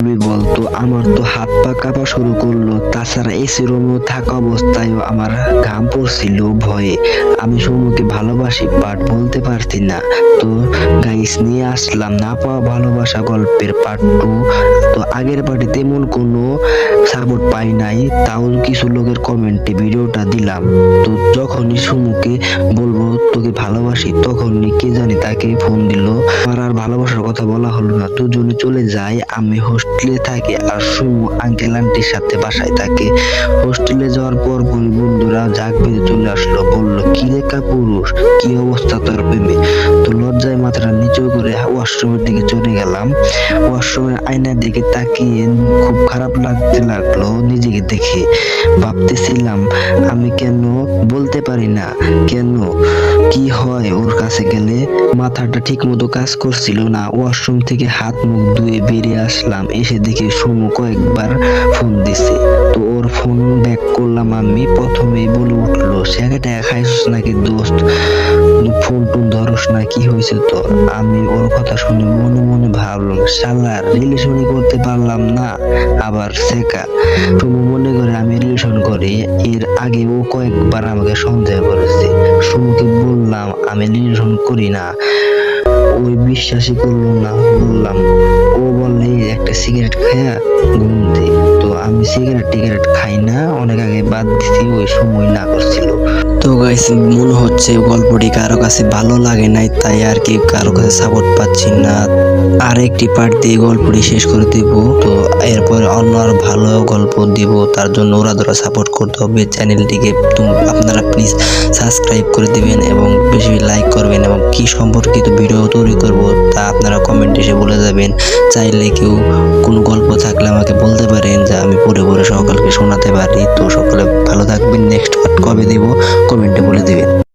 দিবি বলতো? আমার তো হাত পা কাঁপা শুরু করলো। তাছাড়া এসি রুমে থাকা অবস্থায়ও আমার ঘাম পড়ছিল ভয়ে। আমি সুমুকে ভালোবাসি পার্ট বলতে পারছি না। তো গাইস নিয়ে আসলাম না পাওয়া ভালোবাসা গল্পের পার্ট 2। তো আগের পার্টে তেমন কোনো সাপোর্ট পাই নাই, তাও কিছু লোকের কমেন্টে ভিডিওটা দিলাম। তো যখনই সুমুকে বলবো তোকে ভালোবাসি, তখনই কে জানি তাকে ফোন দিল। আমার আর ভালোবাসার কথা বলা হলো না, দুজনে চলে যায়। আমি হোস্টেলে থাকি আর সুমু আঙ্কেল আন্টির সাথে বাসায় থাকে। হোস্টেলে যাওয়ার পর বন্ধুরা জাগ বেঁধে চলে আসলো, বললো কি রেখা পুরুষ, কি অবস্থা তোর প্রেমে? তো লজ্জায় মাথাটা নিচু করে ওয়াশরুমের দিকে চলে গেলাম। ওয়াশরুমের আয়নার দিকে তাকিয়ে খুব খারাপ লাগতে লাগলো নিজেকে দেখে। ভাবতেছিলাম আমি কেন বলতে পারি না, কেন কি হয় ওর কাছে গেলে। মাথাটা ঠিক মতো কাজ করছিল না। ওয়াশরুম থেকে হাত মুখ ধুয়ে বেরিয়ে আসলাম। এসে দেখি সুমু কয়েকবার ফোন দিছে। তো ওর ফোন ব্যাক করলাম আমি। প্রথমেই বলে উঠলো, স্যারেটা খাইছিস নাকি দোস্ত? ফোন টোন ধরস না, কি হয়েছে তোর? আমি ওর কথা শুনে মনে মনে ভাবলাম, শালার রিলেশনই করতে পারলাম না, আবার শেখা। সুমু মনে করে আমি রিলেশন করি। এর আগে ও কয়েকবার আমাকে সন্দেহ করেছে। সুমুকে বললাম আমি রিলেশন করি না, ওই বিশ্বাসই করলো না। বললাম, ও বললে একটা সিগারেট খায়া ঘুম দে। তো আমি সিগারেট টিগারেট খাই না, অনেক আগে বাদ দিছি, ওই সময় না করছিল। তো গাইস মনে হচ্ছে গল্পটি কারো কাছে ভালো লাগে নাই, তাই আর কি কারো কাছে সাপোর্ট পাচ্ছি না। আর একটি পার্ট দিয়ে গল্পটি শেষ করে দিব। তো এরপর অন্য আর ভালো গল্প দিব, তার জন্য ওরা ধরা সাপোর্ট করতে হবে। চ্যানেলটিকে আপনারা প্লিজ সাবস্ক্রাইব করে দিবেন এবং বেশি লাইক করবেন, এবং কি সম্পর্কিত ভিডিও তৈরি করব তা আপনারা কমেন্টে এসে বলে যাবেন। চাইলে কেউ কোনো গল্প থাকলে আমাকে বলতে পারেন, যা আমি পড়ে পড়ে সকলকে শোনাতে পারি। তো সকলে ভালো থাকবেন। নেক্সট পার্ট কবে দিব কমেন্টে বলে দিবেন।